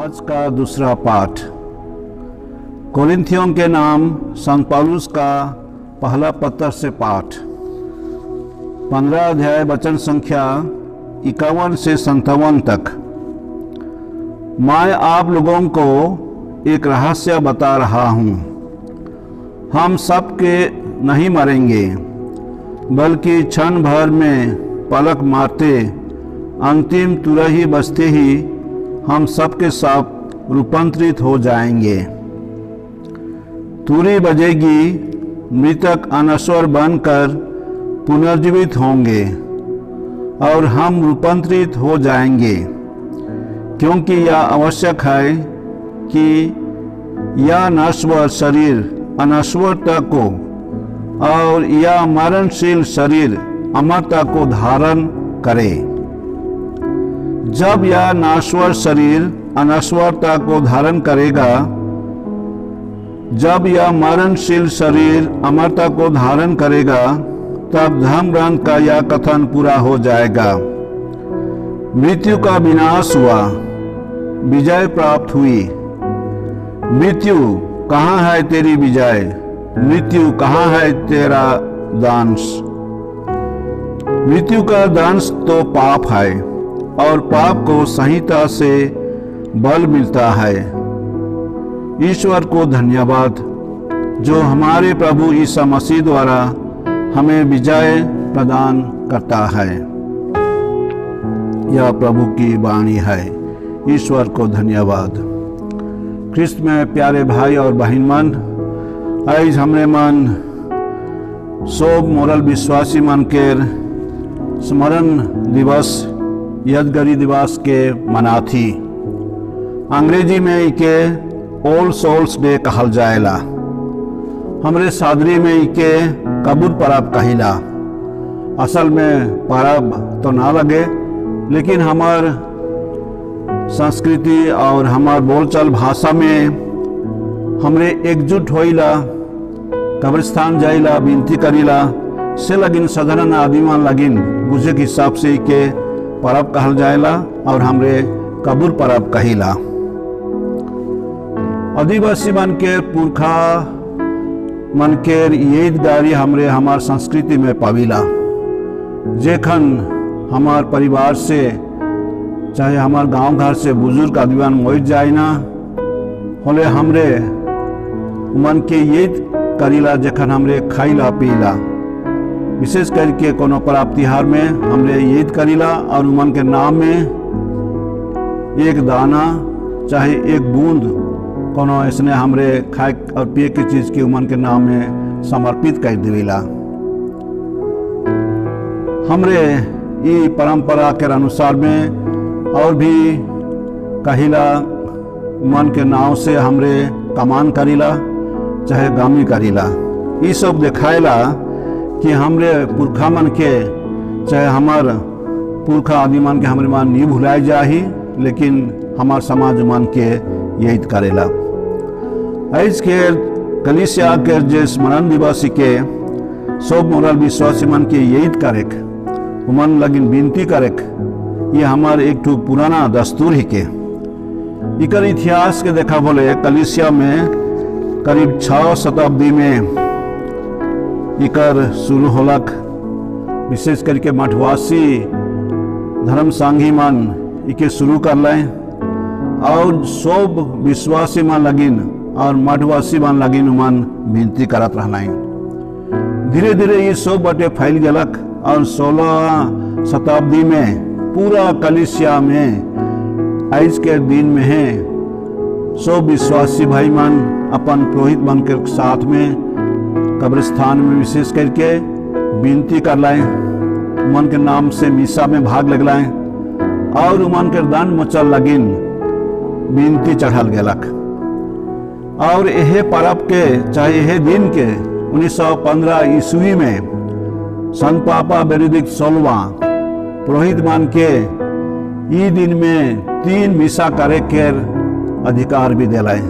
आज का दूसरा पाठ कोरिन्थियों के नाम संत पौलुस का पहला पत्र से पाठ 15 अध्याय वचन संख्या 51 से 57 तक। मैं आप लोगों को एक रहस्य बता रहा हूँ। हम सब के नहीं मरेंगे, बल्कि क्षण भर में पलक मारते अंतिम तुरही बजते ही हम सबके सब रूपांतरित हो जाएंगे। तुरही बजेगी, मृतक अनश्वर बनकर पुनर्जीवित होंगे और हम रूपांतरित हो जाएंगे, क्योंकि यह आवश्यक है कि यह नश्वर शरीर अनश्वरता को और यह मरणशील शरीर अमरता को धारण करे। जब यह नश्वर शरीर अनश्वरता को धारण करेगा, जब यह मरणशील शरीर अमरता को धारण करेगा, तब धर्म ग्रंथ का यह कथन पूरा हो जाएगा। मृत्यु का विनाश हुआ, विजय प्राप्त हुई। मृत्यु कहाँ है तेरी विजय? मृत्यु कहाँ है तेरा दंश? मृत्यु का दंश तो पाप है, और पाप को संहिता से बल मिलता है। ईश्वर को धन्यवाद जो हमारे प्रभु यीशु मसीह द्वारा हमें विजय प्रदान करता है। यह प्रभु की वाणी है। ईश्वर को धन्यवाद। ख्रिस्त में प्यारे भाई और बहन मन, आज हमरे मन सोब मोरल विश्वासी मन के स्मरण दिवस यादगारी दिवस के मनाथी। अंग्रेजी में इके ओल्ड सोल्स डे कहल जाएला। हमरे सादरी में इके कबूर परब कहिला। असल में परब तो ना लगे, लेकिन हमार संस्कृति और हमार बोलचाल भाषा में हमरे एकजुट होइला, कब्रिस्तान जाइला, विनती करीला से लगिन साधारण आदमी लगिन बुझे के हिसाब से के परब कहल जाएला और हमरे कबूर परब कहिला। आदिवासी मन के पुरखा मन के यादगारी हमरे हमार संस्कृति में पाविला। जेखन हमार परिवार से चाहे हमार गांव घर से बुजुर्ग आदमी मोइत जाए ना होले, हमरे मन के याद करीला जेखन हमरे खाइला पीला। विशेष करके कोनो पर्व त्योहार में हमरे याद करीला और उमन के नाम में एक दाना चाहे एक बूंद कोनो ऐसने हमरे खाए और पिए की चीज के उमन के नाम में समर्पित कर देवेला। हमरे ये परंपरा के अनुसार में और भी कहिला मन के नाव से हमरे कमान करीला चाहे गामी करीला। ये सब दिखाएला कि हमरे पुरखा मन के चाहे हमार पुरखा आदि मन के हमरे मान नहीं भुलाए जाही, लेकिन हमार समाज मन के याद करेला। आज के कलीसिया के जे स्मरण दिवस के सब मोरल विश्वासी मन के याद करेक, उमन लगिन विनती करेक, ये हमार एक ठो पुराना दस्तूर ही के। इकर इतिहास के देखा बोले कलीसिया में करीब 6 शताब्दी में इकर शुरू होलक। विशेष करके मठवासी धर्म संघी मन इके शुरू कर लें और सब विश्वासी मन लगिन और मठवासी मन लगिन मन विनती करत रहलाइन। धीरे धीरे ये सब बटे फैल गलक और 16 शताब्दी में पूरा कलीसिया में आज के दिन में है सब विश्वासी भाई मन अपन पुरोहित मन के साथ में कब्रिस्तान में विशेष करके विनती कर लाए, मन के नाम से मिसा में भाग लगलाए और उमन के दान मचल लगिन विनती चढ़ल गेलक। और यह परब के चाहे यह दिन के 1915 ईस्वी में संत पापा बेनेडिक्ट 16वां पुरोहित मान के ई दिन में 3 मिसा करे के अधिकार भी दिलाए।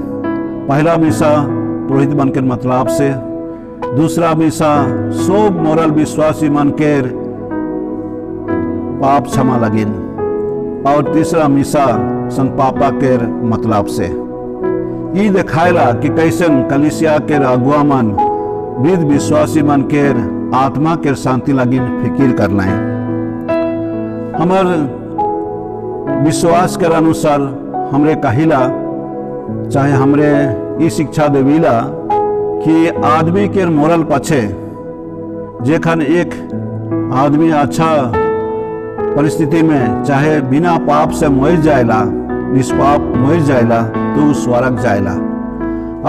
पहला मिसा पुरोहित मन के मतलब से, दूसरा मिसा सब मोरल विश्वासी मन के पाप क्षमा लगिन और तीसरा मिसा संत पापा के मतलब से ई दिखायला कि कैसन कलिसिया के अगुआ मन वृद्ध विश्वासी मन के आत्मा के शांति लगी फिकिर करना है। हमार विश्वास के अनुसार हमरे कहिला चाहे हमरे ई शिक्षा देवीला कि आदमी के मोरल पछे जेखन एक आदमी अच्छा परिस्थिति में चाहे बिना पाप से मोर जाएला, निष्पाप मोर जाएला तो स्वर्ग जाएला,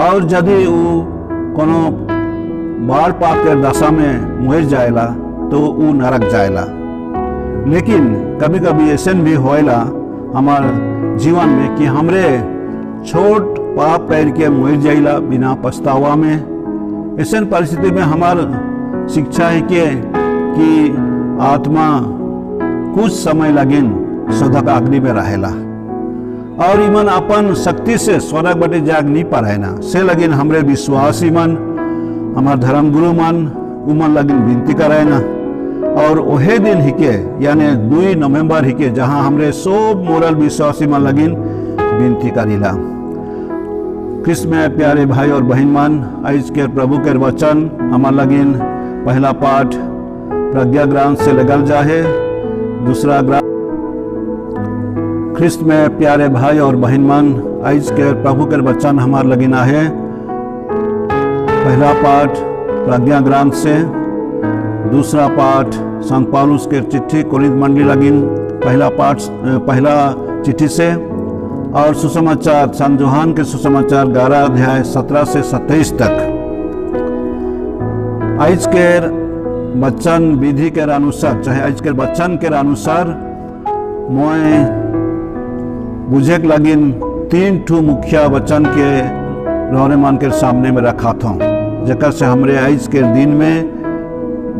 और यदि वो कोनो बाल पाप के दशा में मोर जाएला तो वो नरक जाएला। लेकिन कभी कभी ऐसा भी होएला हमार जीवन में कि हमरे छोट पाप पैर के मोर जाइला बिना पछतावा में। ऐसा परिस्थिति में हमार शिक्षा है कि आत्मा कुछ समय लगिन शोधक अग्नि में रहेला और ईमन अपन शक्ति से स्वर्ग बटे जाग नहीं पाए ना। से लगिन हमरे विश्वासी मन हमार धर्म गुरु मन उमन लगिन विनती कराए ना। और वही दिन हिके यानी 2 नवंबर हिके जहां हमरे सब मोरल विश्वासी मन लगिन विनती करीला। कृष्ण में प्यारे भाई और बहन मन, आज के प्रभु के वचन हमार लगिन पहला पाठ प्रज्ञा ग्रंथ से लगल जाहे। दूसरा ग्रंथ ख्रिस्त में प्यारे भाई और बहन मन, आज के प्रभु के वचन हमार लगिन आहे पहला पाठ प्रज्ञा ग्रंथ से। दूसरा पाठ संत पौलुस के चिट्ठी कोरिन्थ मंडली लगिन पहला चिट्ठी से। और सुसमाचार संत यूहन्ना के सुसमाचार 11 अध्याय 17 से 27 तक। आज के वचन विधि के अनुसार चाहे आज के वचन के अनुसार मैं बुझे लगिन 3 ठू मुख्य वचन के रोहरेमान के सामने में रखा था, जकर से हमरे आज के दिन में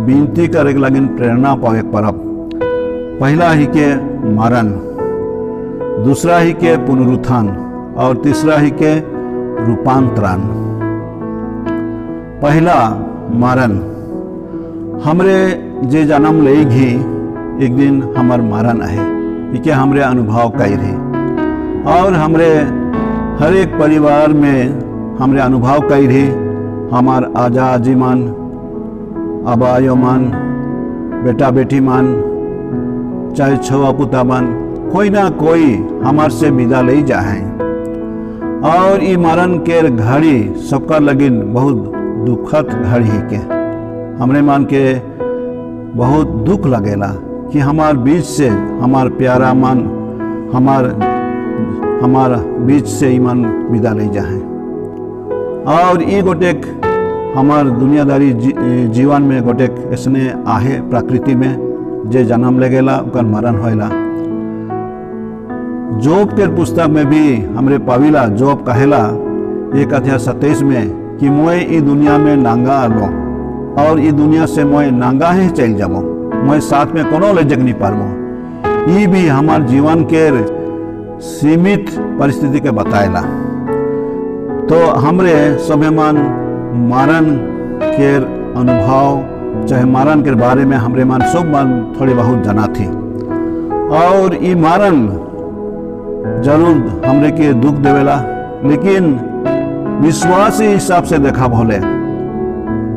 विनती करे लगिन प्रेरणा पावे परब। पहला ही के मरण, दूसरा ही के पुनरुत्थान और तीसरा ही के रूपांतरण। पहला मरण, हमरे जे जन्म ले घी एक दिन हमार मरण है, इके हमरे अनुभव कई रही और हमरे हर एक परिवार में हमरे अनुभव कई रही। हमार आजा आजी मन, अबायो मन, बेटा बेटी मन, चाहे छुआ पुता मन, कोई ना कोई हमार से विदा ले जाए। और ये मरण के घड़ी सबका लगिन बहुत दुखद घड़ी के हमरे मन के बहुत दुख लगेला कि हमार बीच से हमार प्यारा मन हमार बीच से मन विदा ले जाए। और ये गोटेक हमार दुनियादारी जीवन में गोटेक ऐसने आहे प्रकृति में जे जन्म लगेला उनका मरण होएला। जोब के पुस्तक में भी हमरे पाविला, जोब कहेला 1 अध्याय 27 में कि मोए ई दुनिया में नांगा आलो और ई दुनिया से मोए नांगा ही चल जाबो, मोए साथ में कोनो ले जग नहीं पारबो। ये भी हमार जीवन के सीमित परिस्थिति के बताएला। तो हमरे सभे मन मरण के अनुभव चाहे मरण के बारे में हमरे मन सब मन थोड़ी बहुत जाना थी। और ये मरण जरूर हमरे के दुख देवेला, लेकिन विश्वासी हिसाब से देखा भोले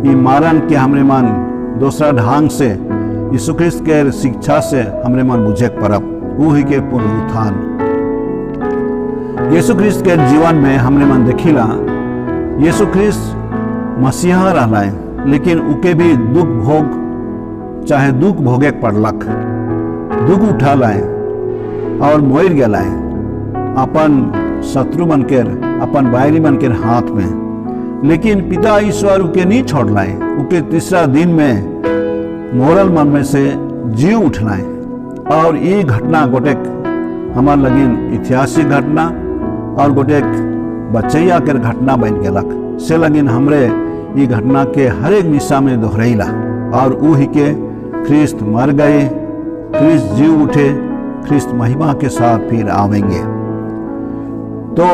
ये मरण के हमरे मन दूसरा ढंग से यीशु ख्रिस्त के शिक्षा से हमरे मन बुझे परब, वो ही के पुनरुत्थान। यीशु ख्रिस्त के जीवन में हमरे मन देखिला यीशु ख्रिस्त मसीहा रहला है, लेकिन उके भी दुख भोग चाहे दुख भोगे पड़लक, दुख उठा लाए और मोर गया अपन शत्रु मन के अपन बैरी मन के हाथ में। लेकिन पिता ईश्वर उके नहीं छोड़ लाए, उके तीसरा दिन में मोरल मन में से जी उठलाए। और ये घटना गोटेक हमार लगिन ऐतिहासिक घटना और गोटेक बचैया के घटना बन गलक। से लगिन हमरे ये घटना के हर एक निशा में दोहरैला और ऊ ही के ख्रिस्त मर गए, ख्रिस्त जी उठे, ख्रिस्त महिमा के साथ फिर आवेंगे। तो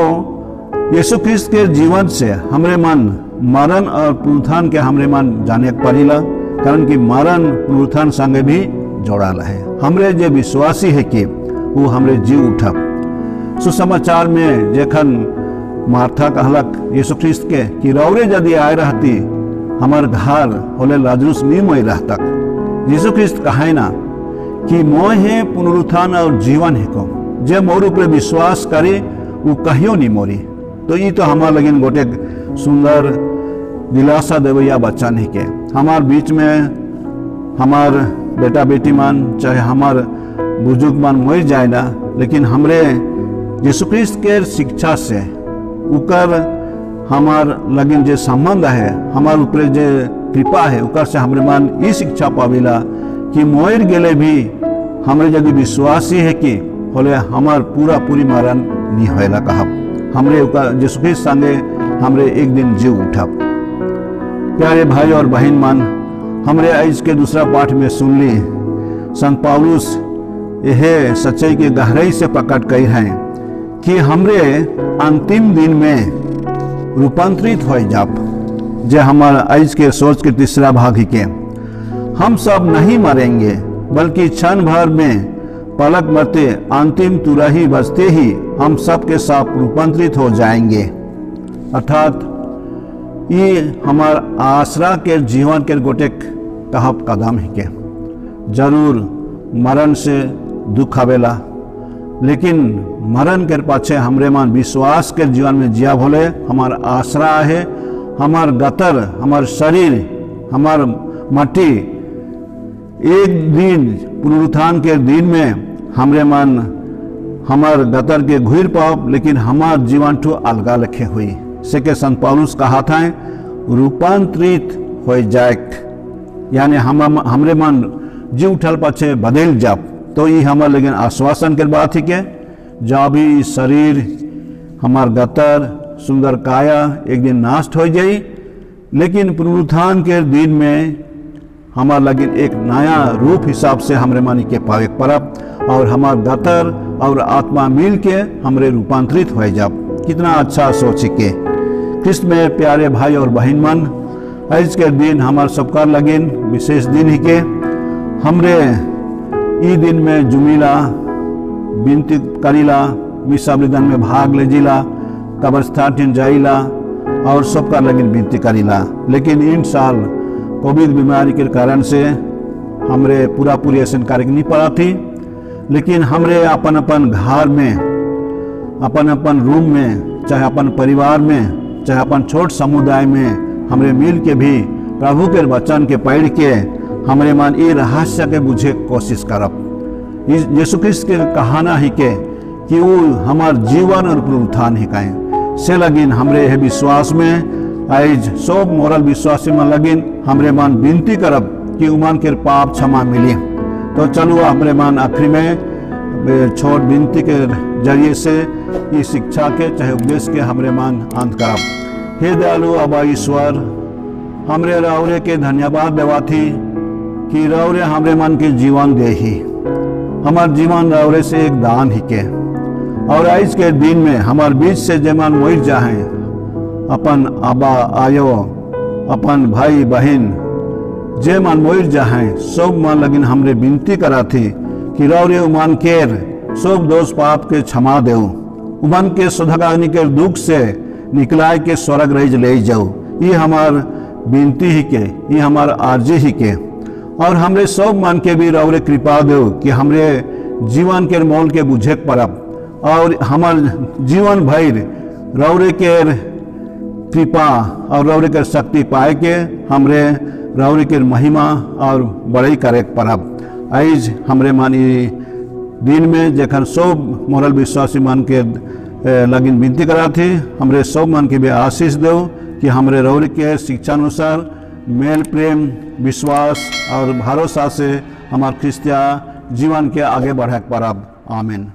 यीशु ख्रिस्त के जीवन से हमरे मन मरण और पुनरुत्थान के हमरे मन जाने पड़ेला, कारण कि मरण पुनरुत्थान संगे भी जोड़ाला है। हमरे जे विश्वासी है कि वो हमरे जी उठब। सुसमाचार में जखन मार्था कहलक यीशु ख्रिस्त के कि रौरे यदि आए रहती हमार घर होले लाजरुस नहीं मोई रहतक। यीशु ख्रिस्त कहे ना कि मोह है पुनरुत्थान और जीवन है को जे मोर ऊपर विश्वास करे वो कहियो नहीं मोरी। तो ये तो हमार लगिन गोटे सुंदर दिलासा देवैया बच्चा नहीं के हमार बीच में हमार बेटा बेटी मान चाहे हमार बुजुर्ग मान मर जाए ना, लेकिन हमरे यीशु ख्रिस्त के शिक्षा से उकर हमार लगिन जे संबंध है हमार ऊपर जे कृपा है उकर से हमरे मान ये शिक्षा पावेला कि मोर गेले भी हमरे यदि विश्वासी है कि होले हमार पूरा पूरी मरण नहीं होएला कहब हमरे उकर यीशु ख्रिस्त संगे हमरे एक दिन जीव उठब। प्यारे भाई और बहन मान, हमरे आज के दूसरा पाठ में सुन ली संत पौलुस यह सच्चाई के गहराई से प्रकट कर हैं कि हमरे अंतिम दिन में रूपांतरित हो जाब। जे हमारा आज के सोच के तीसरा भाग ही के हम सब नहीं मरेंगे बल्कि क्षण भर में पलक मरते अंतिम तुरही बजते ही हम सब के साथ रूपांतरित हो जाएंगे। अर्थात ये हमार आसरा के जीवन के गोटे कहब कदम है के जरूर मरण से दुख आवेला, लेकिन मरण के पाछे हमरे मान विश्वास के जीवन में जिया भोले हमार आसरा है। हमार गतर हमार शरीर हमार मट्टी एक दिन पुनरुत्थान के दिन में हमरे मान हमार गतर के घुर पाओ, लेकिन हमार जीवन ठो अलगा लिखे हुई से के संत पौलुस कहा था रूपांतरित हो जाए, यानी हमरे मन जी उठल पाछे बदल जाब। तो ये हमार लेकिन आश्वासन के बात ही के जब भी शरीर हमार गतर सुंदर काया एक दिन नष्ट हो जाई, लेकिन पुनरुत्थान के दिन में हमार लगिन एक नया रूप हिसाब से हमरे मानी के पावे परब और हमार गतर और आत्मा मिल के हमरे रूपांतरित हो जाब। कितना अच्छा सोच के ख्रिस्त में प्यारे भाई और बहन मन, आज के दिन हमार सबका लगिन विशेष दिन ही के हमरे ई दिन में जुमिला विनती करीला मिसा बलिदान में भाग ले जिला कब्रस्थान जाइला और सबका लगिन विनती करीला। लेकिन इन साल कोविड बीमारी के कारण से हमरे पूरी ऐसा कार्य नहीं पड़ा थी, लेकिन हमरे अपन अपन घर में अपन अपन रूम में चाहे अपन परिवार में चाहे अपन छोट समुदाय में हमरे मिल के भी प्रभु के वचन के पढ़ के हमरे मान ये रहस्य के बुझे कोशिश करब। यीशु ख्रिस्त के कहाना ही के कि वो हमार जीवन और पुनरुत्थान ही कहें से लगिन हमरे है विश्वास में आज सब मोरल विश्वासी में लगिन हमरे मान विनती करब कि उमान के पाप क्षमा मिली। तो चलो हमरे मान आखिरी में छोट विनती के जरिए से ये शिक्षा के चाहे उपदेश के हमरे मान अंत करब। हे दयालु अबा ईश्वर, हमरे रौरे के धन्यवाद देवा थी कि रौरे हमरे मन के जीवन दे ही हमार जीवन रौरे से एक दान ही के और आज के दिन में हमार बीच से जेमान मर जाए अपन आबा आयो अपन भाई बहन जे मन मर जाए सब मन लगिन हमरे विनती करा थी कि रौरे उमान केर सब दोष पाप के क्षमा देव उमान के सुधगाग्नि के दुख से निकलाए के स्वर्ग रह ले जाओ। ये हमार विनती ही के ये हमार आर्जी ही के और हमरे सब मन के भी रौरे कृपा दो कि हमरे जीवन के मोल के बुझे परब और हमार जीवन भर रौरे के कृपा और रौरे के शक्ति पाए के हमरे रौरे के महिमा और बड़ाई करे परब। आज हमरे मानी दिन में जखन सब मोरल विश्वासी मन के लगिन विनती करा थी हमरे सब मन के भी आशीष दो कि हमरे रौरे के शिक्षा अनुसार मेल प्रेम विश्वास और भरोसा से हमार ख्रिस्तिया जीवन के आगे बढ़े परब। आमीन।